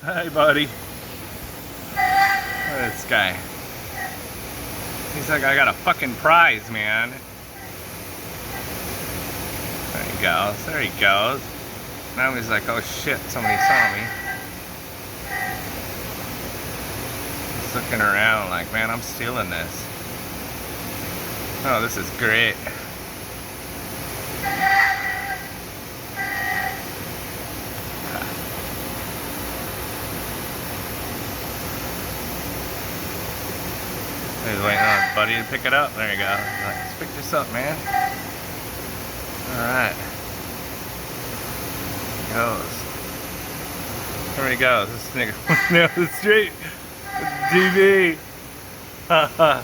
Hi, buddy. Look at this guy. He's like, I got a fucking prize, man. There he goes. There he goes. Now he's like, oh shit, somebody saw me. He's looking around like, man, I'm stealing this. Oh, this is great. He's waiting on his buddy to pick it up. There you go. Like, let's pick this up, man. Alright. Goes. There he goes. This nigga down the street. TV. Ha ha.